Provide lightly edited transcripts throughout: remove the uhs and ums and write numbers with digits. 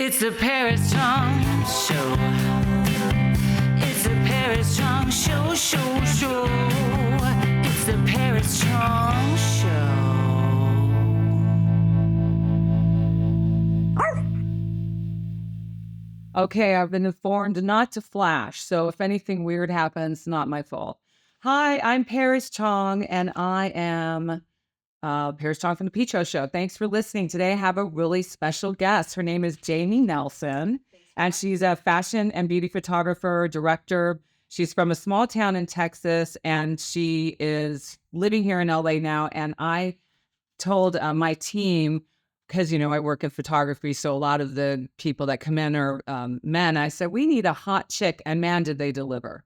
It's the Paris Chong Show. It's the Paris Chong Show, show. It's the Paris Chong Show. Okay, I've been informed not to flash, so if anything weird happens, not my fault. Hi, I'm Paris Chong, and I am Paris Chong from the Paris Chong Show. Thanks for listening. Today I have a really special guest. Her name is Jamie Nelson, and she's a fashion and beauty photographer, director. She's from a small town in Texas, and she is living here in LA now. And I told my team, because, I work in photography, so a lot of the people that come in are men. I said, we need a hot chick, and man, did they deliver.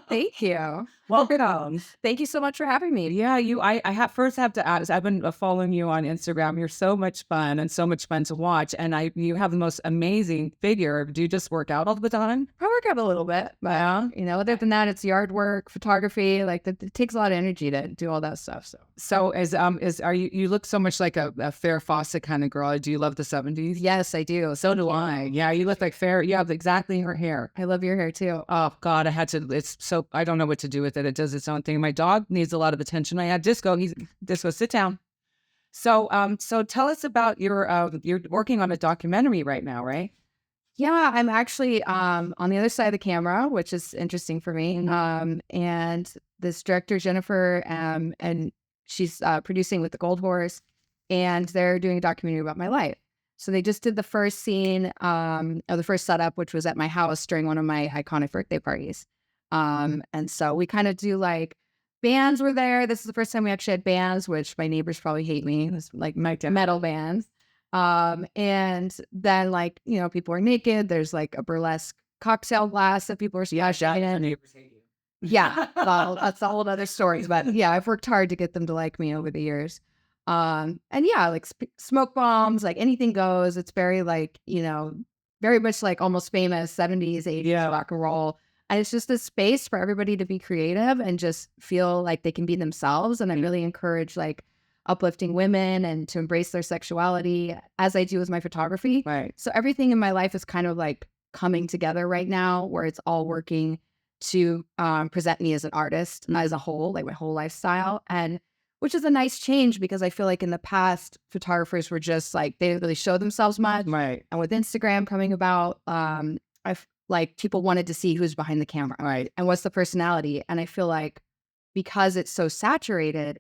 Thank you. Welcome. Thank you so much for having me. Yeah, first have to ask, I've been following you on Instagram. You're so much fun and so much fun to watch. And you have the most amazing figure. Do you just work out all the time? I work out a little bit, but other than that, it's yard work, photography. Like it takes a lot of energy to do all that stuff. So you look so much like a Farrah Fawcett kind of girl. Do you love the 70s? Yes, I do. So do I. Yeah, you look like Farrah. You have exactly her hair. I love your hair too. Oh God, I don't know what to do with it. It does its own thing. My dog needs a lot of attention. I had Disco. Disco, sit down. So tell us about you're working on a documentary right now, right? Yeah, I'm actually on the other side of the camera, which is interesting for me. And this director, Jennifer, and she's producing with the Gold Horse, and they're doing a documentary about my life. So they just did the first scene, or the first setup, which was at my house during one of my iconic birthday parties. And so we kind of do like bands were there. This is the first time we actually had bands, which my neighbors probably hate me. It was like metal bands. And then people are naked. There's like a burlesque cocktail glass that people are splashing in. Neighbors hate you. Yeah, that's a whole other story. But yeah, I've worked hard to get them to like me over the years. And yeah, like smoke bombs, like anything goes. It's very very much like Almost Famous 70s, 80s rock and roll. And it's just a space for everybody to be creative and just feel like they can be themselves. And I really encourage uplifting women and to embrace their sexuality, as I do with my photography. Right. So everything in my life is kind of like coming together right now, where it's all working to present me as an artist as a whole, like my whole lifestyle. And which is a nice change, because I feel like in the past, photographers were just like, they didn't really show themselves much. Right. And with Instagram coming about, people wanted to see who's behind the camera, right, and what's the personality. And I feel like because it's so saturated,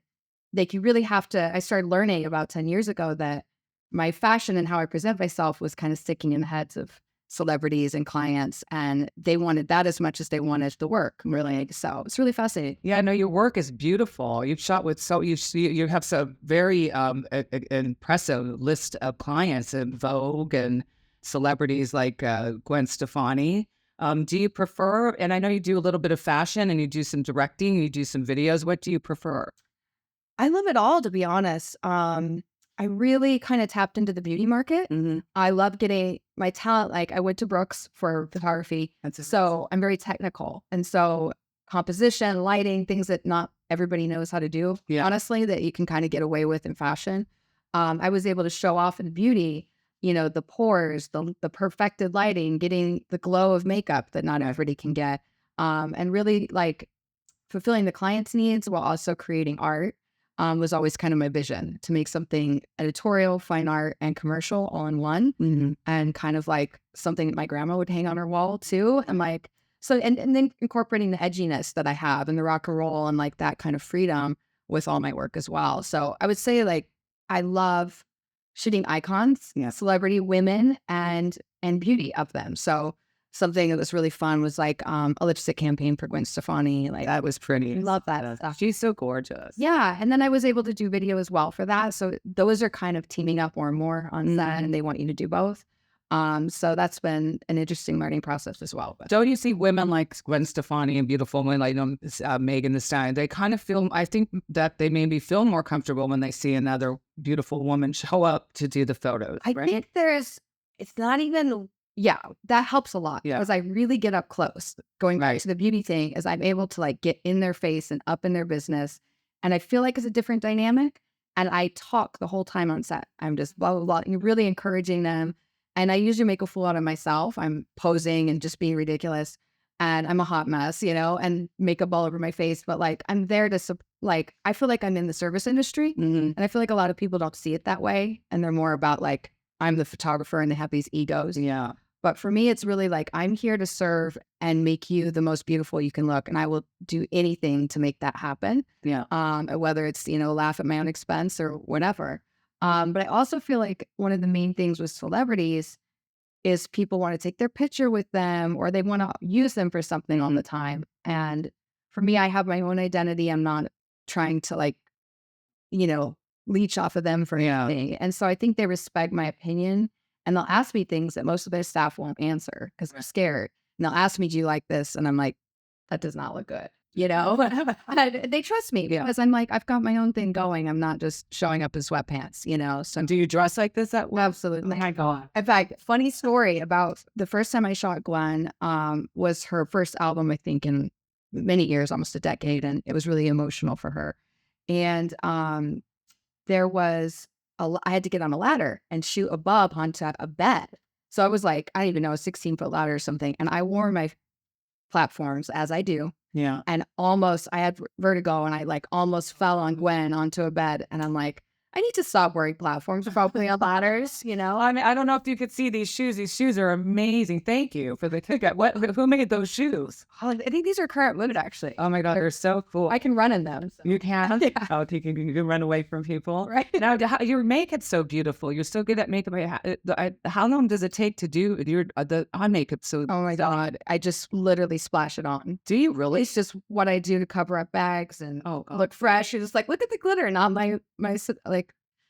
you really have to. I started learning about 10 years ago that my fashion and how I present myself was kind of sticking in the heads of celebrities and clients, and they wanted that as much as they wanted the work. Really, so it's really fascinating. Yeah, no, your work is beautiful. You've shot with you have some very impressive list of clients in Vogue and celebrities like Gwen Stefani. Do you prefer, and I know you do a little bit of fashion and you do some directing, you do some videos. What do you prefer? I love it all, to be honest. I really kind of tapped into the beauty market. Mm-hmm. I love getting my talent. Like I went to Brooks for photography. So I'm very technical. And so composition, lighting, things that not everybody knows how to do, honestly, that you can kind of get away with in fashion. I was able to show off in beauty, the pores, the perfected lighting, getting the glow of makeup that not everybody can get. And really like fulfilling the client's needs while also creating art. Was always kind of my vision, to make something editorial, fine art, and commercial all in one. Mm-hmm. And kind of like something that my grandma would hang on her wall too. And and then incorporating the edginess that I have and the rock and roll and like that kind of freedom with all my work as well. So I would say I love shooting icons, celebrity women, and beauty of them. So something that was really fun was a lipstick campaign for Gwen Stefani. That was pretty. I love that stuff. She's so gorgeous. Yeah. And then I was able to do video as well for that. So those are kind of teaming up more and more on that, and they want you to do both. So that's been an interesting learning process as well. But don't you see women like Gwen Stefani and beautiful women like Megan Thee Stallion? They kind of feel, I think that they maybe feel more comfortable when they see another beautiful woman show up to do the photos. I think it's not even, that helps a lot, because I really get up close. Going back to the beauty thing, is I'm able to get in their face and up in their business. And I feel like it's a different dynamic. And I talk the whole time on set. I'm just blah, blah, blah, and really encouraging them And I usually make a fool out of myself. I'm posing and just being ridiculous. And I'm a hot mess, and makeup all over my face. But like, I'm there to, I feel like I'm in the service industry. And I feel like a lot of people don't see it that way. And they're more about like, I'm the photographer and they have these egos. Yeah. But for me, it's really like, I'm here to serve and make you the most beautiful you can look. And I will do anything to make that happen. Yeah. Whether it's, laugh at my own expense or whatever. But I also feel like one of the main things with celebrities is people want to take their picture with them or they want to use them for something all the time. And for me, I have my own identity. I'm not trying to leech off of them for anything. And so I think they respect my opinion and they'll ask me things that most of their staff won't answer because they're scared. And they'll ask me, do you like this? And I'm like, that does not look good. And they trust me because I'm like, I've got my own thing going. I'm not just showing up in sweatpants, So Do you dress like this at work? Absolutely. Oh my God. In fact, funny story about the first time I shot Gwen was her first album, I think, in many years, almost a decade. And it was really emotional for her. And there was, I had to get on a ladder and shoot above onto a bed. So I was like, I don't even know, a 16-foot ladder or something. And I wore my platforms as I do. Yeah. And I had vertigo and I like almost fell on Gwen onto a bed. And I'm like, I need to stop wearing platforms, probably on ladders, I mean, I don't know if you could see these shoes. These shoes are amazing. Thank you for the ticket. Who made those shoes? I think these are current wood, actually. Oh my God, they're so cool. I can run in them. So. You can? Yeah. Oh, you can run away from people. Right. Now, your makeup's so beautiful. You're so good at makeup. How long does it take to do the eye makeup? So, oh my God. I just literally splash it on. Do you really? It's just what I do to cover up bags and God. look fresh. You're just like, look at the glitter, not my like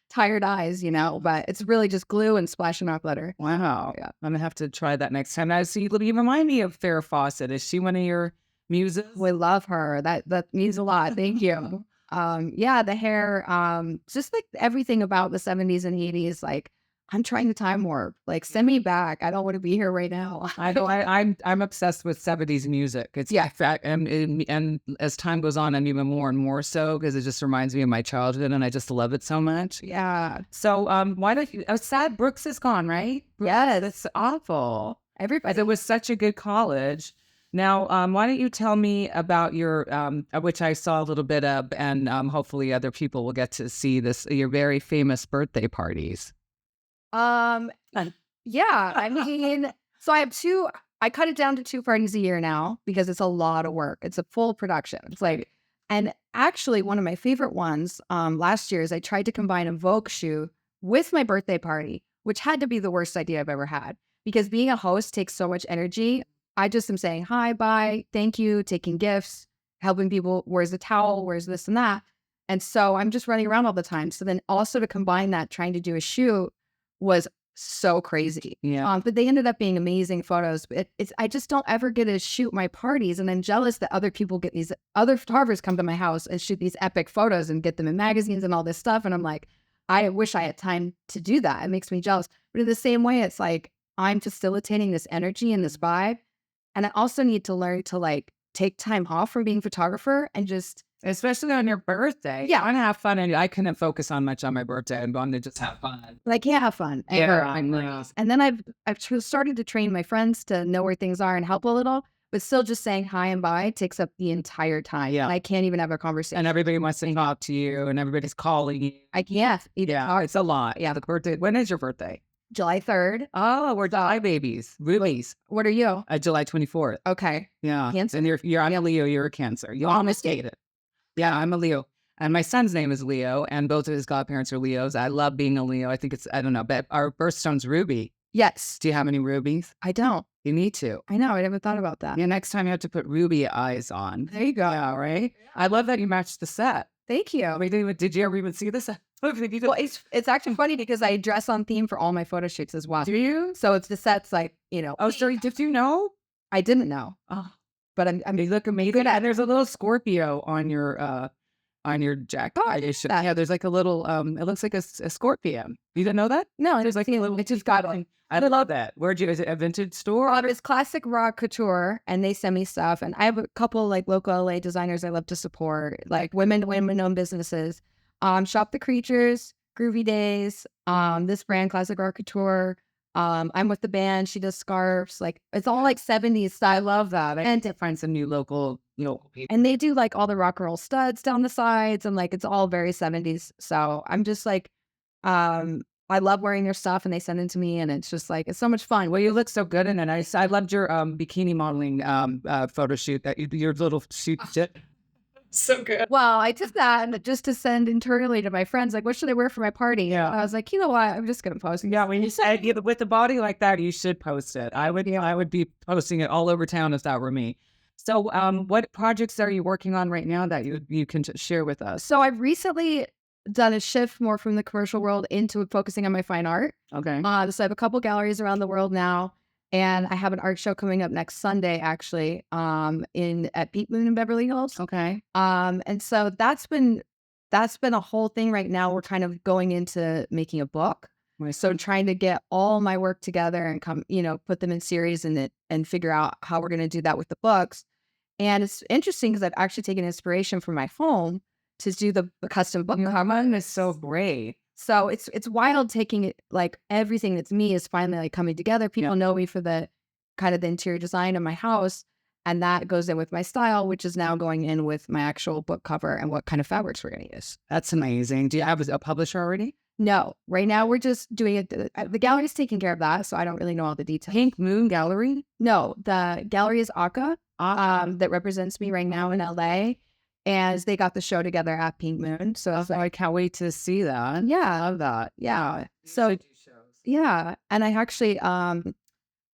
tired eyes, but it's really just glue and splashing off glitter. Wow. Yeah. I'm going to have to try that next time. Now, see, you remind me of Farah Fawcett. Is she one of your muses? We love her. That means a lot. Thank you. The hair, just like everything about the 70s and 80s, like I'm trying to time warp. Like send me back. I don't want to be here right now. I know. I'm obsessed with 70s music. It's and as time goes on, I'm even more and more so because it just reminds me of my childhood, and I just love it so much. Yeah. So why don't you? Sad Brooks is gone, right? Yes. That's awful. Everybody. It was such a good college. Now, why don't you tell me about your, which I saw a little bit of, and hopefully other people will get to see this, your very famous birthday parties. I mean, so I cut it down to 2 parties a year now because it's a lot of work. It's a full production. It's like, and actually one of my favorite ones, last year is I tried to combine a Vogue shoot with my birthday party, which had to be the worst idea I've ever had because being a host takes so much energy. I just am saying, hi, bye, thank you, taking gifts, helping people, where's the towel, where's this and that. And so I'm just running around all the time. So then also to combine that, trying to do a shoot was so crazy. Yeah. But they ended up being amazing photos. I just don't ever get to shoot my parties. And I'm jealous that other people get these, other photographers come to my house and shoot these epic photos and get them in magazines and all this stuff. And I'm like, I wish I had time to do that. It makes me jealous. But in the same way, it's like, I'm facilitating this energy and this vibe. And I also need to learn to like take time off from being a photographer and just, especially on your birthday. Yeah. I want to have fun. And I couldn't focus on much on my birthday. I'm going to just have fun. I can't have fun. Yeah. And then I've started to train my friends to know where things are and help a little, but still just saying hi and bye takes up the entire time. Yeah. And I can't even have a conversation. And everybody wants to talk to you and everybody's calling you. I can't. It's a lot. Yeah. The birthday. When is your birthday? July 3rd. Oh, we're July babies. Rubies. What are you? July 24th. Okay. Yeah. Cancer? And I'm a Leo, you're a Cancer. You almost get it. Yeah, I'm a Leo. And my son's name is Leo, and both of his godparents are Leos. I love being a Leo. I think I don't know, but our birthstone's Ruby. Yes. Do you have any rubies? I don't. You need to. I know. I never thought about that. Yeah, next time you have to put ruby eyes on. There you go. Yeah, right? I love that you matched the set. Thank you. I mean, did you ever even see this? Well, it's actually funny because I dress on theme for all my photo shoots as well. Do you? So it's the sets like, Oh, sorry, did you know? I didn't know. Oh, but I'm you look amazing. good at And there's a little Scorpio on your jacket. Oh, I didn't know that. Yeah, there's like a little, it looks like a scorpion. You didn't know that? No, There's like a little, it just got one. I love that. Is it a vintage store? It's classic raw couture and they send me stuff. And I have a couple like local LA designers I love to support, like women-owned businesses. Shop the Creatures, Groovy Days, this brand, Classic Raw Couture, I'm with the band. She does scarves. Like it's all like 70s style. I love that. I And need to find some new local people. and they do like all the rock and roll studs down the sides and like it's all very 70s. So I'm just like, I love wearing their stuff and they send it to me and it's just like, it's so much fun. Well, you look so good in it. I loved your bikini modeling photo shoot your little shoot. So good. Well, I did that and just to send internally to my friends, like, what should I wear for my party? Yeah. I was like, you know what? I'm just going to post it. Yeah, when you said with a body like that, you should post it. I would be posting it all over town if that were me. So, what projects are you working on right now that you can share with us? So I've recently done a shift more from the commercial world into focusing on my fine art. Okay. So I have a couple galleries around the world now, and I have an art show coming up next Sunday, actually, at Pink Moon in Beverly Hills. Okay. And so that's been a whole thing right now. We're kind of going into making a book. So trying to get all my work together and put them in series and figure out how we're going to do that with the books. And it's interesting because I've actually taken inspiration from my home to do the custom book cover. Is so great. So it's wild taking it, like everything that's me is finally like coming together. People know me for the kind of the interior design of my house. And that goes in with my style, which is now going in with my actual book cover and what kind of fabrics we're going to use. That's amazing. Do you have a publisher already? No, right now we're just doing it. The gallery's taking care of that, so I don't really know all the details. Pink Moon Gallery? No, the gallery is Aka, that represents me right now in LA, and they got the show together at Pink Moon. So I can't wait to see that. yeah, I love that. yeah. So yeah, and I actually I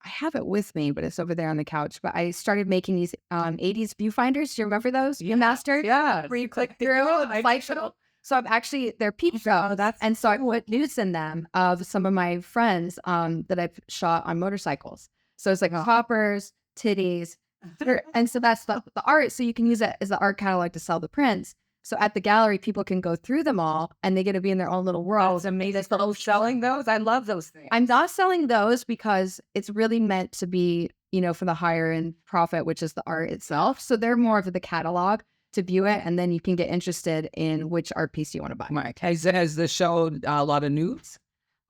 have it with me, but it's over there on the couch. But I started making these 80s viewfinders. Do you remember those? Yeah. Viewmaster? Yeah. Where you click through and slideshow. So I'm actually, they're peep shows. And so I put nudes in them of some of my friends that I've shot on motorcycles. So it's like hoppers, titties. And so that's the art. So you can use it as the art catalog to sell the prints. So at the gallery, people can go through them all and they get to be in their own little world. It's amazing. Selling those? I love those things. I'm not selling those because it's really meant to be, for the higher end profit, which is the art itself. So they're more of the catalog to view it, and then you can get interested in which art piece you want to buy. Right. Has the show a lot of nudes?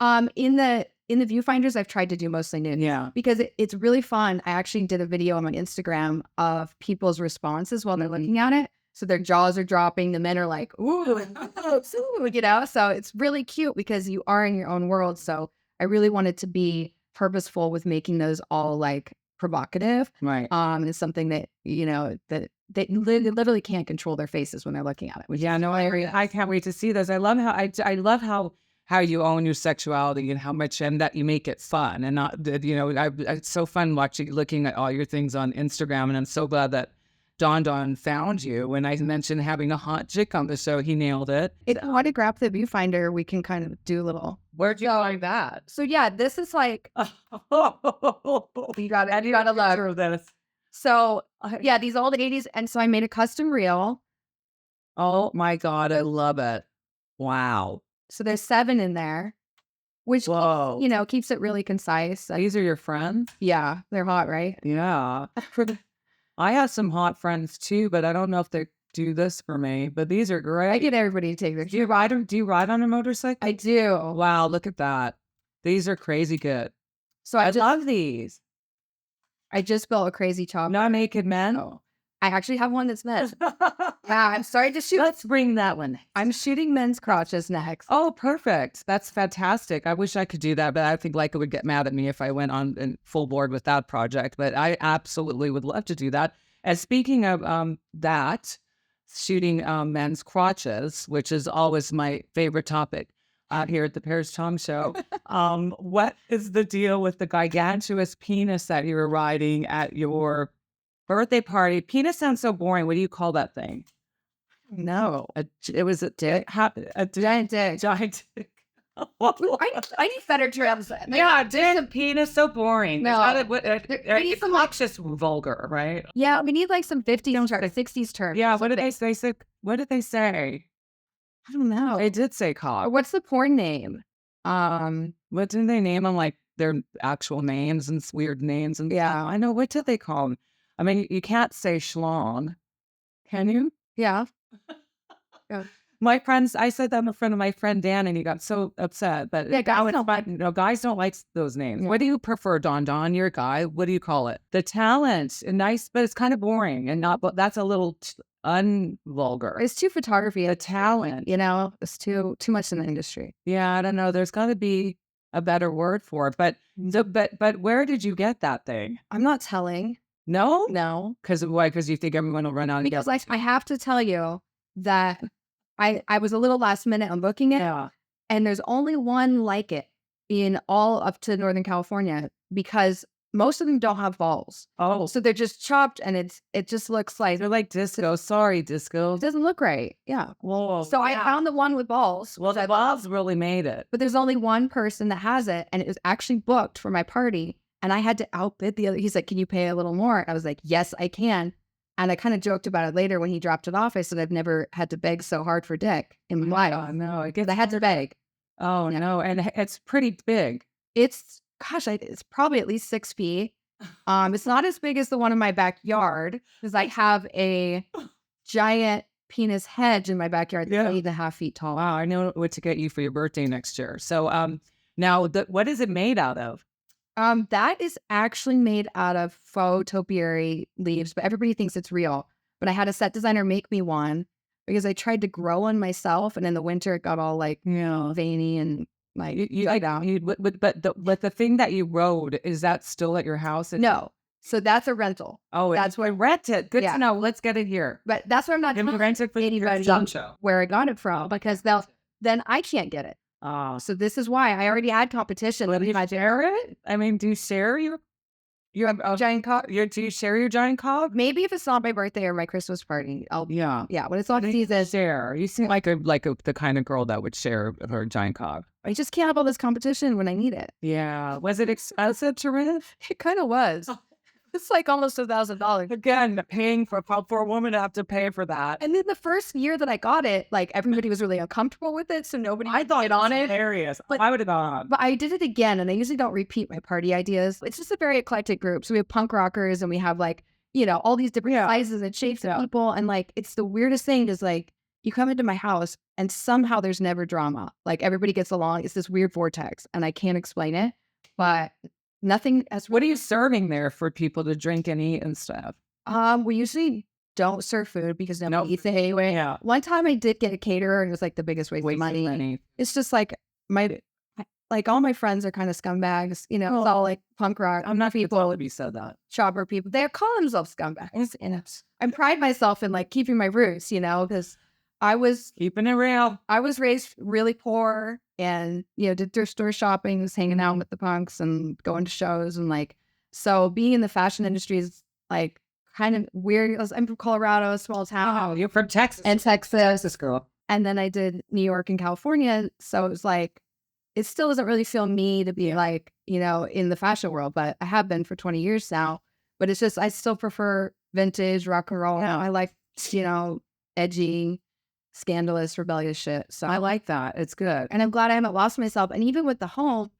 In the viewfinders, I've tried to do mostly nude. Yeah. Because it's really fun. I actually did a video on my Instagram of people's responses while they're looking at it. So their jaws are dropping. The men are like, ooh, so it's really cute because you are in your own world. So I really wanted to be purposeful with making those all like provocative. Right. It's something that, that they literally can't control their faces when they're looking at it. Yeah, no, I can't wait to see those. I love how you own your sexuality and how much, and that you make it fun and not, it's so fun looking at all your things on Instagram. And I'm so glad that Don found you. When I mentioned having a hot chick on the show, he nailed it. If you want to grab the viewfinder, we can kind of do a little. Where'd you find that? So yeah, this is like, you gotta love this. So yeah, these old 80s. And so I made a custom reel. Oh my God, I love it. Wow. So there's 7 in there, which, whoa, keeps it really concise. These are your friends? Yeah, they're hot, right? Yeah. I have some hot friends too, but I don't know if they do this for me. But these are great. I get everybody to take their. Do you ride on a motorcycle? I do. Wow, look at that. These are crazy good. So I love these. I just built a crazy chopper. Not naked men. Oh. I actually have one that's men. Yeah, I'm starting to shoot. Let's bring that one. I'm shooting men's crotches next. Oh, perfect. That's fantastic. I wish I could do that, but I think Leica would get mad at me if I went on in full board with that project. But I absolutely would love to do that. And speaking of that, shooting men's crotches, which is always my favorite topic out here at the Paris Chong Show. What is the deal with the gigantuous penis that you were riding at your birthday party? Penis sounds so boring. What do you call that thing? No. It was a dick. A Giant dick. giant dick. I need better terms. Yeah, dick and penis, so boring. No. It's just vulgar, right? Yeah, we need like some 50s or 60s terms. Yeah, what did they say? What did they say? I don't know. They did say cock. What's the porn name? What did they name them? Like their actual names and weird names and Yeah. stuff? I know. What did they call them? I mean, you can't say schlong, can you? Yeah. My friends, I said that in front of my friend Dan, and he got so upset. But Yeah, guys don't like. guys don't like those names. Yeah. What do you prefer, Don? Don, you're a guy. What do you call it? The talent, nice, but it's kind of boring and not. But that's a little unvulgar. It's too photography. The talent, It's too much in the industry. Yeah, I don't know. There's got to be a better word for it. But but where did you get that thing? I'm not telling. No, No, because why? Because you think everyone will run out. because I have to tell you that I was a little last minute on booking it. Yeah. And there's only one like it in all up to Northern California because most of them don't have balls. Oh, So they're just chopped and it just looks like they're like disco. Sorry, disco. it doesn't look right. Yeah. Whoa. So I found the one with balls. Well, the balls really made it. But there's only one person that has it and it was actually booked for my party. And I had to outbid the other. He's like, can you pay a little more? I was like, yes, I can. And I kind of joked about it later when he dropped it off. I said, I've never had to beg so hard for dick in my life. Oh, no, I guess I had to beg. Oh, no. And it's pretty big. It's probably at least 6 feet. It's not as big as the one in my backyard because I have a giant penis hedge in my backyard that's 8.5 feet tall. Wow, I know what to get you for your birthday next year. So, now what is it made out of? That is actually made out of faux topiary leaves, but everybody thinks it's real. But I had a set designer make me one because I tried to grow one myself, and in the winter it got all like veiny and like but the thing that you rode, is that still at your house? No, so that's a rental. Oh, that's why rent it. Good to know. Let's get it here. But that's what I'm not telling rent it for anybody where I got it from because then I can't get it. Oh, So this is why I already had competition. do you share it? I mean, do you share your giant cock? do you share your giant cock? Maybe if it's not my birthday or my Christmas party, I'll Yeah. when it's on season. Share. You seem like the kind of girl that would share her giant cock. I just can't have all this competition when I need it. Yeah. Was it expensive to rent? It kind of was. It's like almost $1,000. Again, paying for a woman to have to pay for that. And then the first year that I got it, like everybody was really uncomfortable with it, so nobody I thought it on it. Hilarious. But I would have gone. But I did it again, and I usually don't repeat my party ideas. It's just a very eclectic group. So we have punk rockers, and we have like all these different sizes and shapes of people, and like it's the weirdest thing is like you come into my house, and somehow there's never drama. Like everybody gets along. It's this weird vortex, and I can't explain it, but. Nothing as what are you serving there for people to drink and eat and stuff? We usually don't serve food because nobody eats it anyway. Yeah. One time I did get a caterer and it was like the biggest waste of money. It's just like all my friends are kind of scumbags, it's all like punk rock. I'm not people to be said that. Chopper people. They call themselves scumbags. I pride myself in like keeping my roots, because I was keeping it real. I was raised really poor and, did thrift store shopping, was hanging out with the punks and going to shows. And like, so being in the fashion industry is like kind of weird. I'm from Colorado, a small town. Oh, you're from Texas. And Texas girl. And then I did New York and California. So it was like, it still doesn't really feel me to be like, in the fashion world, but I have been for 20 years now. But it's just, I still prefer vintage rock and roll. I like, edgy, scandalous, rebellious shit. So I like that. It's good. And I'm glad I haven't lost myself. And even with the home,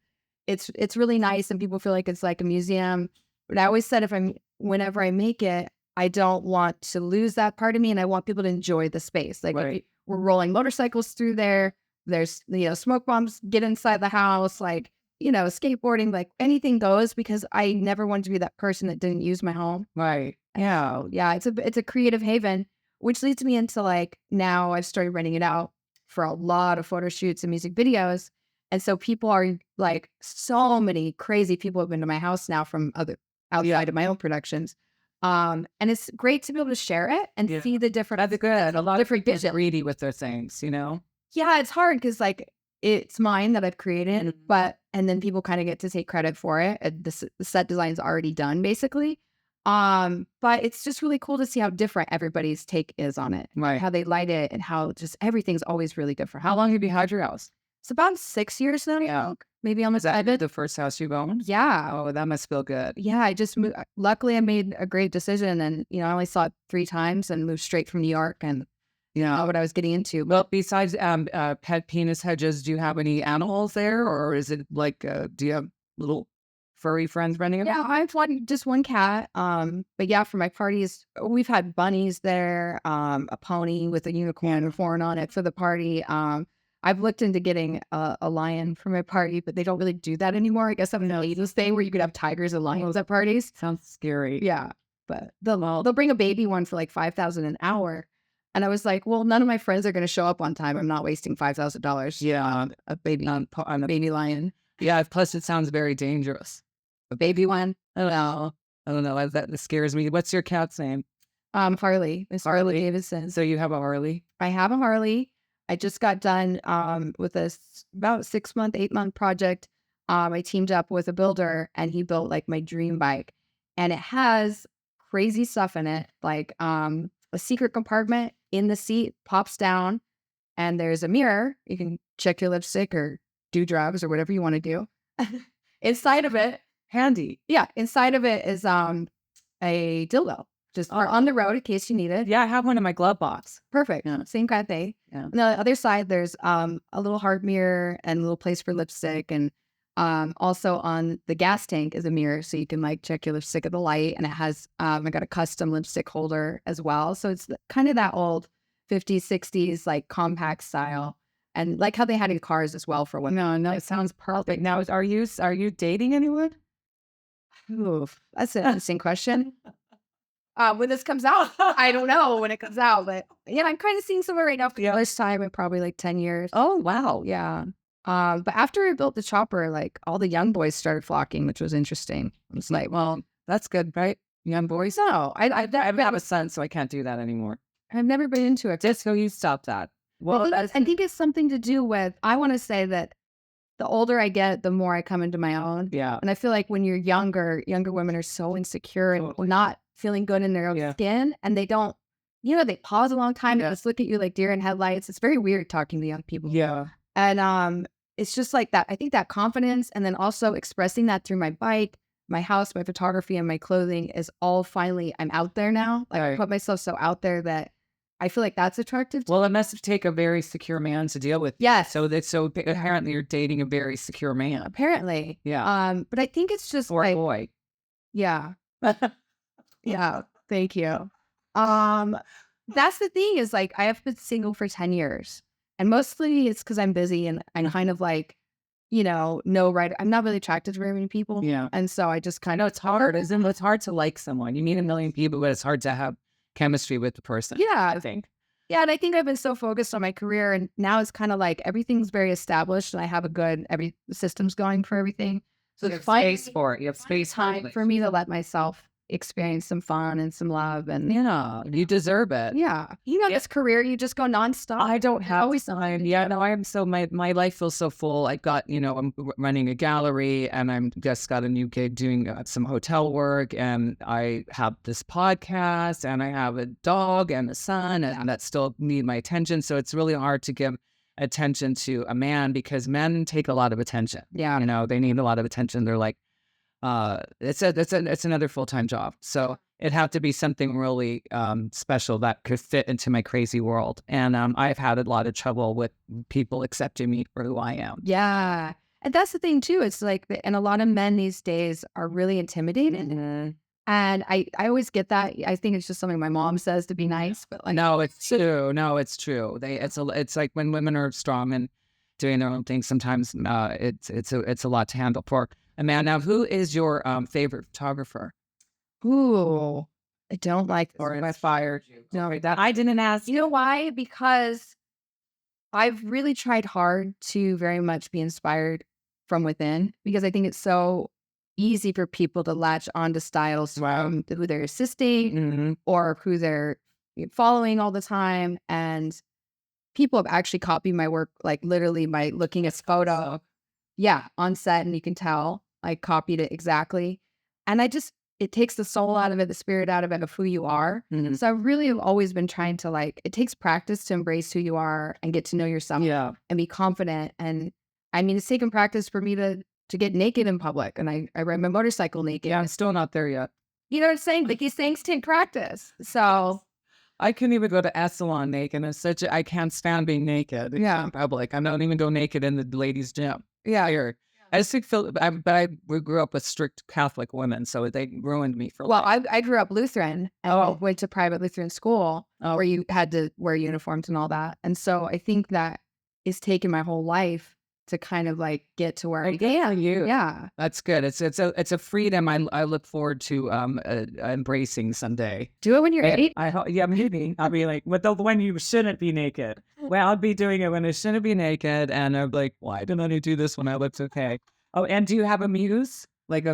it's really nice and people feel like it's like a museum. But I always said whenever I make it, I don't want to lose that part of me and I want people to enjoy the space. Like if we're rolling motorcycles through there, there's, smoke bombs get inside the house, like, skateboarding, like anything goes because I never wanted to be that person that didn't use my home. Right. Yeah. Yeah. It's a creative haven. Which leads me into like, now I've started renting it out for a lot of photo shoots and music videos. And so people are like, so many crazy people have been to my house now from outside of my own productions. And it's great to be able to share it and see the different. That's good. A lot of different people greedy with their things, Yeah, it's hard because like it's mine that I've created, and then people kind of get to take credit for it. The set design's already done basically. But it's just really cool to see how different everybody's take is on it. Right. How they light it and how just everything's always really different. How long have you had your house? It's about 6 years now. Yeah. Maybe almost. Is that the first house you've owned? Yeah. Oh, that must feel good. Yeah. I just moved. Luckily, I made a great decision and, I only saw it 3 times and moved straight from New York and what I was getting into. Well, besides pet penis hedges, do you have any animals there or is it like, do you have little furry friends running around? Yeah, I have just one cat. But yeah, for my parties, we've had bunnies there, a pony with a unicorn horn on it for the party. I've looked into getting a lion for my party, but they don't really do that anymore. I guess I'm an this thing where you could have tigers and lions at parties. Sounds scary. Yeah, but they'll bring a baby one for like $5,000 an hour, and I was like, well, none of my friends are going to show up on time. I'm not wasting $5,000. Yeah, on a baby on a baby lion, yeah. Plus, it sounds very dangerous. a baby one. I don't know. That scares me. What's your cat's name? Harley, Miss Harley Davidson. So you have a Harley? I have a Harley. I just got done with about 6-month, 8-month project. I teamed up with a builder and he built like my dream bike. And it has crazy stuff in it, like a secret compartment in the seat pops down and there's a mirror. You can check your lipstick or dewdrops or whatever you want to do. Inside of it, Handy. yeah, inside of it is a dildo. Just on the road in case you need it. Yeah, I have one in my glove box. Perfect. Yeah. Same kind of thing. Yeah. On the other side, there's a little heart mirror and a little place for lipstick. And also on the gas tank is a mirror. So you can like check your lipstick at the light. And it has, I got a custom lipstick holder as well. So it's kind of that old 50s, 60s, like compact style. And like how they had in cars as well for women. No, it sounds perfect. Now, are you dating anyone? Oof, that's an interesting question. When this comes out, I don't know when it comes out, but yeah, I'm kind of seeing someone right now for the first time in probably like 10 years. Oh, wow. Yeah. But after I built the chopper, like all the young boys started flocking, which was interesting. It's like, well, That's good, right? Young boys? no, I have a son, so I can't do that anymore. I've never been into it. Disco, you stop that. Well, I think it's something to do with, I want to say that the older I get, the more I come into my own. Yeah. And I feel like when you're younger women are so insecure and not feeling good in their own skin, and they don't, they pause a long time and just look at you like deer in headlights. It's very weird talking to young people. Yeah. And it's just like that. I think that confidence and then also expressing that through my bike, my house, my photography, and my clothing is all finally, I'm out there now. Like I put myself so out there that I feel like that's attractive to Well, it must take a very secure man to deal with. Yes. So apparently you're dating a very secure man. apparently. Yeah. But I think it's just Or like, boy. yeah. Yeah. Thank you. That's the thing is like, I have been single for 10 years and mostly it's because I'm busy and I'm kind of like, I'm not really attracted to very many people. Yeah. And so I just kind of, It's hard, isn't it? It's hard to like someone. You meet a million people, but it's hard to have chemistry with the person. yeah. I think. Yeah. And I think I've been so focused on my career and now it's kind of like everything's very established and I have every system's going for everything. So You it's have space for it. You have space for time it. for me to let myself experience some fun and some love and Yeah, you deserve it. yeah. This career, you just go nonstop. I don't have always time. Yeah, no, I am so my life feels so full. I got, I'm running a gallery and I'm just got a new gig doing some hotel work and I have this podcast and I have a dog and a son and that still need my attention. So it's really hard to give attention to a man because men take a lot of attention. Yeah. They need a lot of attention. They're like, it's another full-time job. So it had to be something really special that could fit into my crazy world. And I've had a lot of trouble with people accepting me for who I am. Yeah. And that's the thing too. It's like, and a lot of men these days are really intimidated. Mm-hmm. And I always get that. I think it's just something my mom says to be nice, but like, No, it's true. No, it's true. It's like when women are strong and doing their own thing, sometimes it's a lot to handle for a man. Now, who is your favorite photographer? ooh, I don't like this. Or I fired you? No, That I didn't ask. You know why? Because I've really tried hard to very much be inspired from within because I think it's so easy for people to latch onto styles from who they're assisting Mm-hmm. or who they're following all the time. And people have actually copied my work, like literally by looking at photo. Yeah, on set, and you can tell I copied it exactly. And it takes the soul out of it, the spirit out of it, of who you are. Mm-hmm. So I really have always been trying to it takes practice to embrace who you are and get to know yourself Yeah. and be confident. And I mean, it's taken practice for me to get naked in public. And I ride my motorcycle naked. Yeah, I'm still not there yet. You know what I'm saying? Like these things take practice. So I couldn't even go to a salon naked. I can't stand being naked in public. I don't even go naked in the ladies' gym. yeah. Here. I just think we grew up with strict Catholic women, so they ruined me for Well, life. I grew up Lutheran and went to private Lutheran school where you had to wear uniforms and all that. And so I think that it's taken my whole life to kind of like get to where I am. Yeah. That's good. It's a freedom I look forward to embracing someday. Do it when you're 8. I hope, yeah, maybe. I'll be like, but the when you shouldn't be naked. Well, I'll be doing it when I Shouldn't be naked, and I'm like, why didn't I do this when I looked okay? Oh, and do you have a muse? Like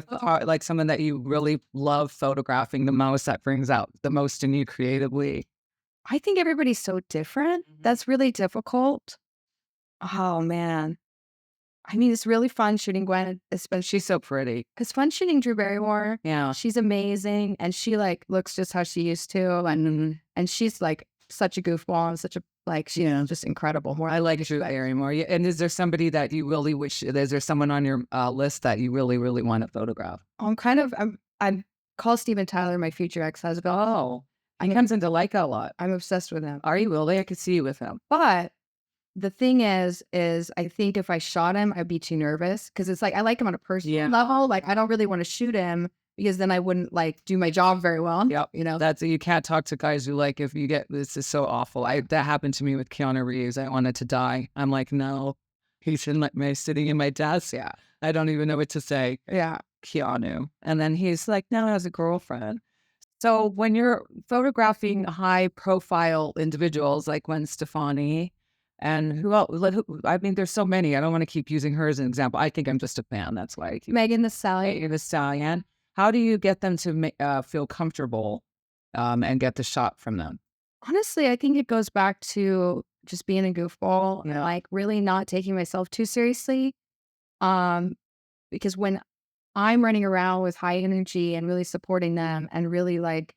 like someone that you really love photographing the most, that brings out the most in you creatively? I think everybody's so different. That's really difficult. Oh man. I mean, it's really fun shooting Gwen, especially She's so pretty. it's fun shooting Drew Barrymore. Yeah. She's amazing, and she like looks just how she used to, and she's like such a goofball and such a like she's just incredible. I like Drew Barrymore. Yeah. And is there somebody that you really wish? Is there someone on your list that you really, really want to photograph? I'm call Steven Tyler my future ex-husband. Oh, he comes into Leica a lot. I'm obsessed with him. Are you really? I could see you with him. But the thing is I think if I shot him, I'd be too nervous because it's like I like him on a personal level. Like I don't really want to shoot him because then I wouldn't like do my job very well. Yep. You know, That's you can't talk to guys who like if you get this is so awful. That happened to me with Keanu Reeves. I wanted to die. I'm like, no, he shouldn't let me sitting in my desk. Yeah. I don't even know what to say. yeah. Keanu. And then he's like, no, I has a girlfriend. So when you're photographing high profile individuals like Gwen Stefani and who else? I mean, there's so many. I don't want to keep using her as an example. I think I'm just a fan. That's why I keep Megan Thee Stallion. Megan Thee Stallion. How do you get them to feel comfortable and get the shot from them? Honestly, I think it goes back to just being a goofball and Yeah. like really not taking myself too seriously. Because when I'm running around with high energy and really supporting them and really like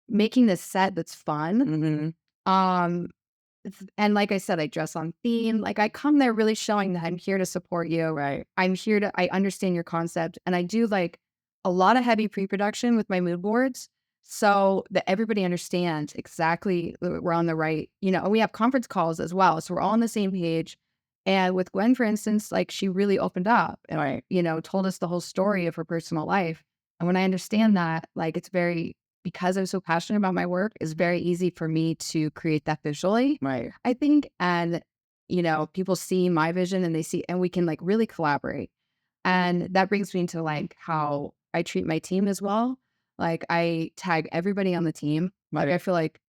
making this set that's fun. And like I said, I dress on theme. Like I come there really showing that I'm here to support you. Right. I understand your concept. And I do like a lot of heavy pre-production with my mood boards so that everybody understands exactly that we're on the right, and we have conference calls as well. So we're all on the same page. And with Gwen, for instance, like she really opened up and, told us the whole story of her personal life. And when I understand that, like because I'm so passionate about my work, it's very easy for me to create that visually. Right. I think. And, people see my vision and we can like really collaborate. And that brings me to like how I treat my team as well. Like I tag everybody on the team. Like I feel like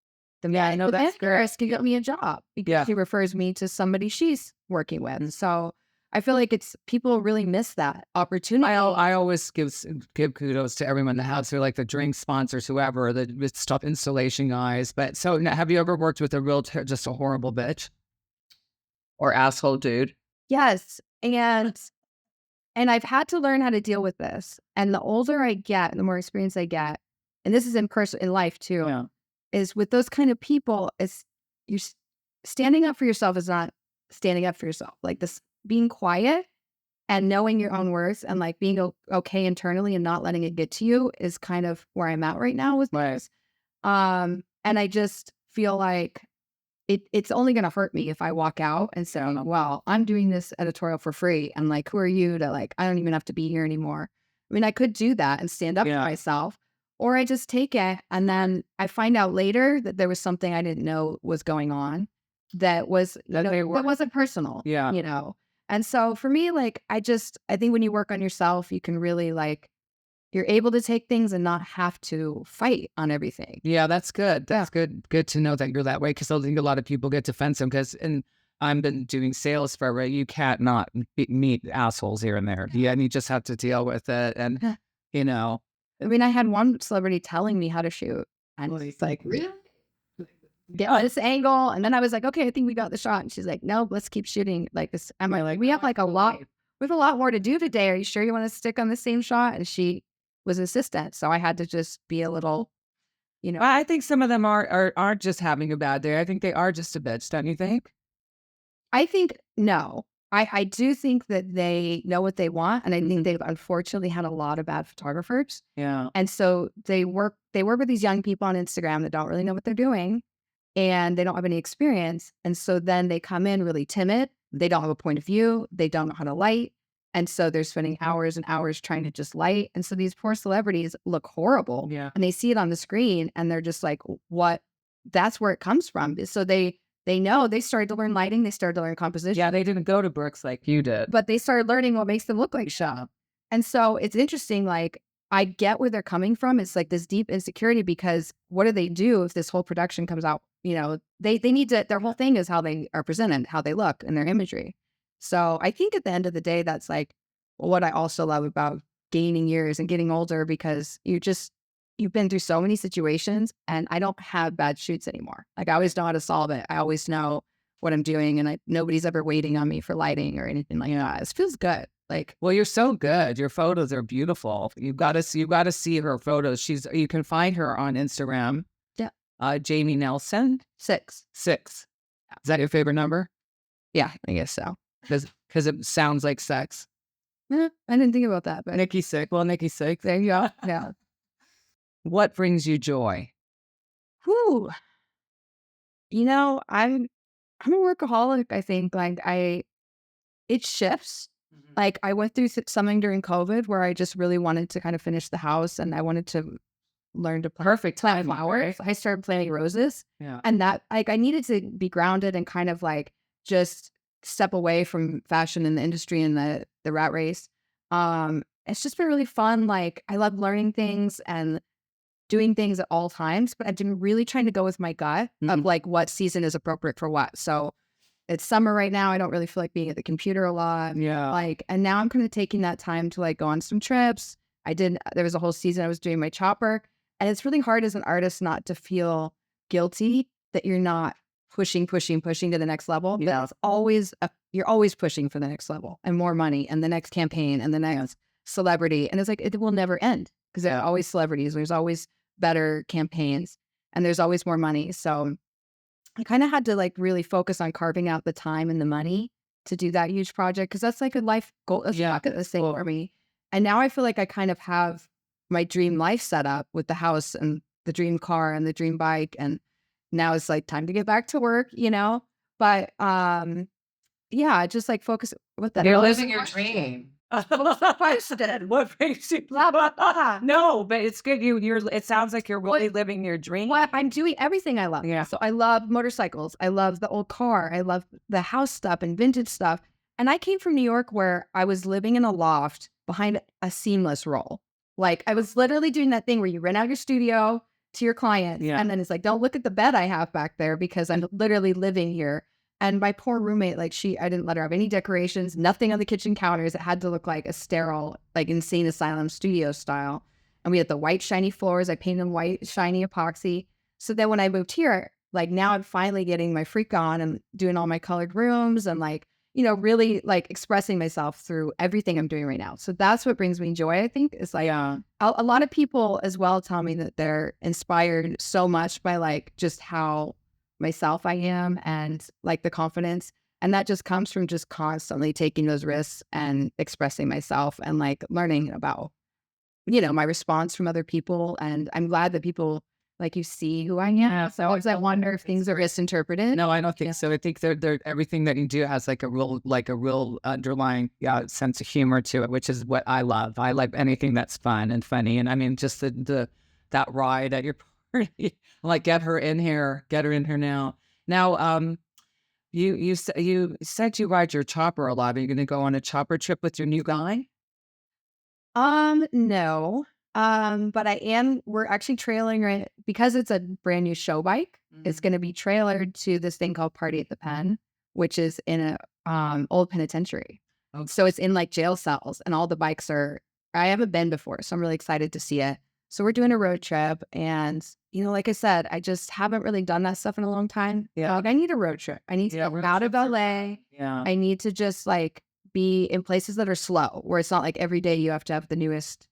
the manager can get me a job because she refers me to somebody she's working with. So I feel like people really miss that opportunity. I always give kudos to everyone in the house. They're like the drink sponsors, whoever, the stuff installation guys. But so now, have you ever worked with a real, just a horrible bitch or asshole dude? Yes. And I've had to learn how to deal with this. And the older I get, the more experience I get, and this is in life too, is with those kind of people, you're standing up for yourself is not standing up for yourself. Like this, being quiet and knowing your own worth and like being okay internally and not letting it get to you is kind of where I'm at right now with this. And I just feel like it's only going to hurt me if I walk out and say, well, I'm doing this editorial for free. And like, who are you to like, I don't even have to be here anymore. I mean, I could do that and stand up for myself, or I just take it. And then I find out later that there was something I didn't know was going on that wasn't personal, And so for me, like, I think when you work on yourself, you can really like, you're able to take things and not have to fight on everything. Yeah, that's good. That's good. Good to know that you're that way, because I think a lot of people get defensive and I've been doing sales forever. You can't not meet assholes here and there. Yeah, and you just have to deal with it. And, I mean, I had one celebrity telling me how to shoot. And it's like, really? Get this angle. And then I was like, okay, I think we got the shot. And she's like, no, let's keep shooting like this. I'm like, we have a lot more to do today. Are you sure you want to stick on the same shot? And she was insistent. So I had to just be a little, I think some of them aren't just having a bad day. I think they are just a bitch, don't you think? I think, no. I do think that they know what they want. And I think they've unfortunately had a lot of bad photographers. Yeah. And so they work with these young people on Instagram that don't really know what they're doing. And they don't have any experience. And so then they come in really timid. They don't have a point of view. They don't know how to light. And so they're spending hours and hours trying to just light. And so these poor celebrities look horrible. Yeah. And they see it on the screen and they're just like, what? That's where it comes from. So they know, they started to learn lighting. They started to learn composition. Yeah, they didn't go to Brooks like you did. But they started learning what makes them look like shop. And so it's interesting, like, I get where they're coming from. It's like this deep insecurity because what do they do if this whole production comes out? You know, they need to, their whole thing is how they are presented, how they look and their imagery. So I think at the end of the day, that's like what I also love about gaining years and getting older, because you've been through so many situations and I don't have bad shoots anymore. Like I always know how to solve it. I always know what I'm doing and nobody's ever waiting on me for lighting or anything like that. It feels good. Like, well, you're so good. Your photos are beautiful. You got to see her photos. You can find her on Instagram. Yeah. Jamie Nelson. 6. Is that your favorite number? Yeah, I guess so. Because it sounds like sex. I didn't think about that, but Nikki 6. Well, Nikki 6. There you go. yeah. What brings you joy? Whew. You know, I'm a workaholic, I think. Like it shifts. Mm-hmm. Like I went through something during COVID where I just really wanted to kind of finish the house and I wanted to learn to plant flowers. Right? I started planting roses. Yeah. And that, like, I needed to be grounded and kind of like just step away from fashion and the industry and the rat race. It's just been really fun. Like I love learning things and doing things at all times, but I've been really trying to go with my gut of like what season is appropriate for what. So it's summer right now. I don't really feel like being at the computer a lot. Yeah. Like, and now I'm kind of taking that time to like go on some trips. There was a whole season I was doing my chopper, and it's really hard as an artist not to feel guilty that you're not pushing to the next level. Yeah. It's always, you're always pushing for the next level and more money and the next campaign and the next celebrity. And it's like, it will never end because there are always celebrities. There's always better campaigns and there's always more money. So I kind of had to like really focus on carving out the time and the money to do that huge project, because that's like a life goal. That's not the same for me. And now I feel like I kind of have my dream life set up with the house and the dream car and the dream bike. And now it's like time to get back to work, you know? But yeah, just like focus with that. You're living your dream. What makes you Blah, blah, blah. No, but it's good. It sounds like you're really living your dream. Well, I'm doing everything I love. Yeah. So I love motorcycles. I love the old car. I love the house stuff and vintage stuff. And I came from New York where I was living in a loft behind a seamless roll. Like I was literally doing that thing where you rent out your studio to your clients. Yeah. And then it's like, don't look at the bed I have back there because I'm literally living here. And my poor roommate, like I didn't let her have any decorations, nothing on the kitchen counters. It had to look like a sterile, like insane asylum studio style. And we had the white shiny floors. I painted them white shiny epoxy. So then when I moved here, like now I'm finally getting my freak on and doing all my colored rooms and like, you know, really like expressing myself through everything I'm doing right now. So that's what brings me joy, I think. It's like a lot of people as well tell me that they're inspired so much by like just how myself I am and like the confidence. And that just comes from just constantly taking those risks and expressing myself and like learning about, you know, my response from other people. And I'm glad that people like you see who I am. Yeah. So I wonder if things are misinterpreted. No, I don't think so. I think they're everything that you do has like a real underlying sense of humor to it, which is what I love. I like anything that's fun and funny. And I mean, just that ride at your party, like get her in here now. Now, you said you ride your chopper a lot. Are you going to go on a chopper trip with your new guy? No. But we're actually trailing it because it's a brand new show bike. It's going to be trailered to this thing called Party at the Pen, which is in a old penitentiary. Okay. So it's in like jail cells and all the bikes I haven't been before. So I'm really excited to see it. So we're doing a road trip and, you know, like I said, I just haven't really done that stuff in a long time. Yeah. Like I need a road trip. I need to get out of LA. Yeah. I need to just like be in places that are slow, where it's not like every day you have to have the newest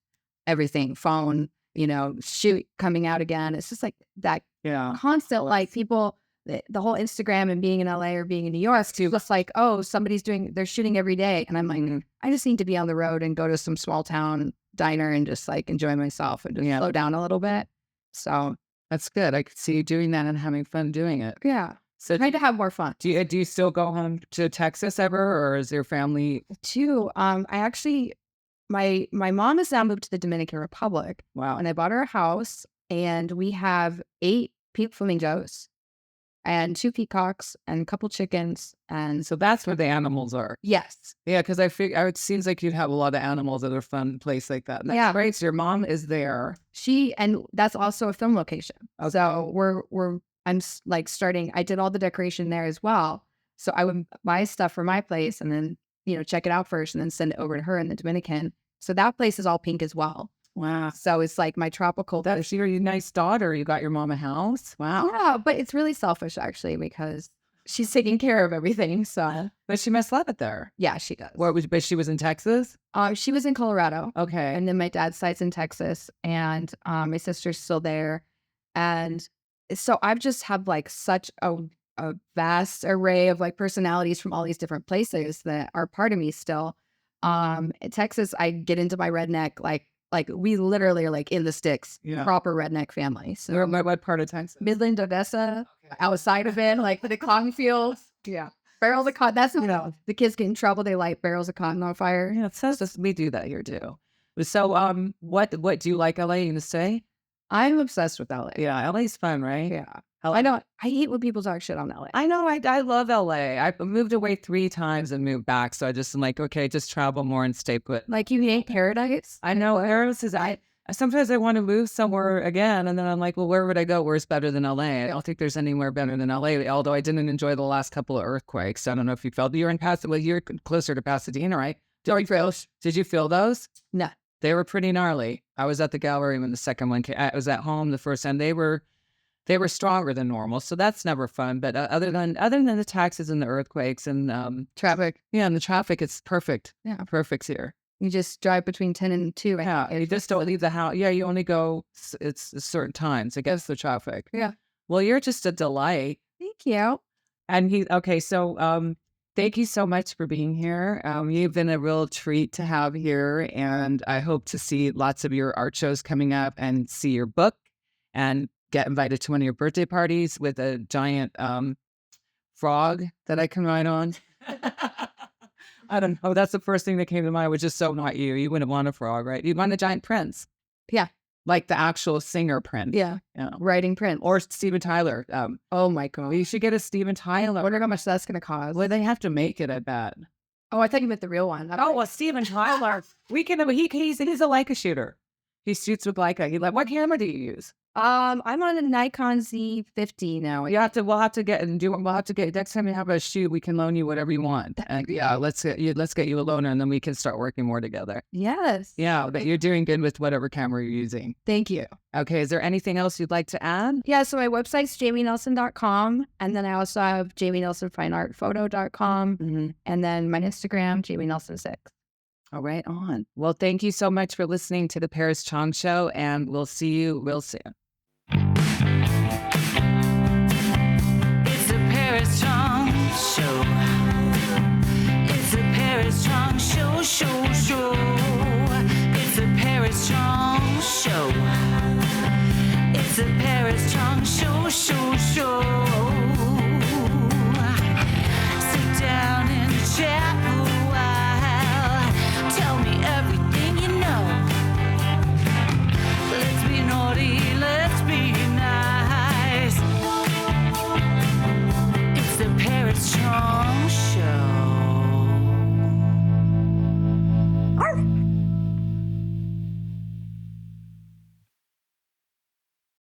everything, phone, you know, shoot coming out again. It's just like that constant, like people, the whole Instagram and being in LA or being in New York, too, just like, oh, they're shooting every day. And I'm like, I just need to be on the road and go to some small town diner and just like enjoy myself and just slow down a little bit. So that's good. I could see you doing that and having fun doing it. Yeah. So Trying to have more fun. do you still go home to Texas ever, or is your family? Too. I actually, my mom has now moved to the Dominican Republic, Wow. and I bought her a house, and we have 8 pink flamingos, and 2 peacocks, and a couple chickens, and So that's where the animals are. yes, Yeah, because I figure it seems like you'd have a lot of animals at a fun place like that. And that's Yeah. great. So your mom is there. and that's also a film location. Okay. So like starting. I did all the decoration there as well. So I would buy stuff for my place, and then check it out first, and then send it over to her in the Dominican. So that place is all pink as well. Wow. So it's like my tropical. That's your nice daughter. You got your mom a house. Wow. Yeah, but it's really selfish actually because she's taking care of everything. So But she must love it there. yeah, she does. But she was in Texas? She was in Colorado, Okay. and then my dad's side's in Texas, and my sister's still there, and so I've just have like such a vast array of like personalities from all these different places that are part of me still. In Texas, I get into my redneck like we literally are like in the sticks, Yeah. proper redneck family. So What part of Texas? Midland, Odessa, outside of it, like the cotton fields. Yeah. Barrels of cotton. That's, the kids get in trouble. They light barrels of cotton on fire. Yeah, it says this. We do that here too. So, what do you like LA to say? I'm obsessed with LA. Yeah, LA's fun, right? Yeah. I know. I hate when people talk shit on LA. I know. I love LA. I moved away 3 times and moved back, so I just am like, okay, just travel more and stay put. Like, you hate paradise? I know. Paris is. Sometimes I want to move somewhere again, and then I'm like, well, where would I go? Where's better than LA? I don't think there's anywhere better than LA. Although I didn't enjoy the last couple of earthquakes. I don't know if you felt. You're in Pasadena. Well, you're closer to Pasadena, right? Did you feel those? No. They were pretty gnarly. I was at the gallery when the second one came. I was at home the first time. They were stronger than normal, so that's never fun. But other than the taxes and the earthquakes and Traffic. yeah, and the traffic, it's perfect. Yeah. Perfect's here. You just drive between 10 and 2. Yeah, you just don't leave the house. Yeah, you only go. It's certain times against the traffic. Yeah. Well, you're just a delight. Thank you. And so thank you so much for being here. You've been a real treat to have here, and I hope to see lots of your art shows coming up and see your book and get invited to one of your birthday parties with a giant frog that I can ride on. I don't know. That's the first thing that came to mind, which is so not you. You wouldn't want a frog, right? You'd want a giant prince. Yeah. Like the actual singer Prince. Yeah. Writing Prince. Or Steven Tyler. Oh my God. You should get a Steven Tyler. I wonder how much that's going to cost. Well, they have to make it, I bet. Oh, I thought you meant the real one. Oh, well, Steven Tyler. He's a Leica shooter. He shoots with Leica. What camera do you use? I'm on a Nikon Z50 now. We'll have to get next time you have a shoot, we can loan you whatever you want. And yeah, let's get you a loaner, and then we can start working more together. Yes. Yeah, but you're doing good with whatever camera you're using. Thank you. Okay, is there anything else you'd like to add? Yeah, so my website's jamienelson.com, and then I also have jamienelsonfineartphoto.com, and then my Instagram, jamienelson6. All right, on. Well, thank you so much for listening to the Paris Chong Show, and we'll see you real soon. It's the Paris Chong Show. It's the Paris Chong Show, show. It's the Paris Chong Show. It's the Paris Chong Show, show.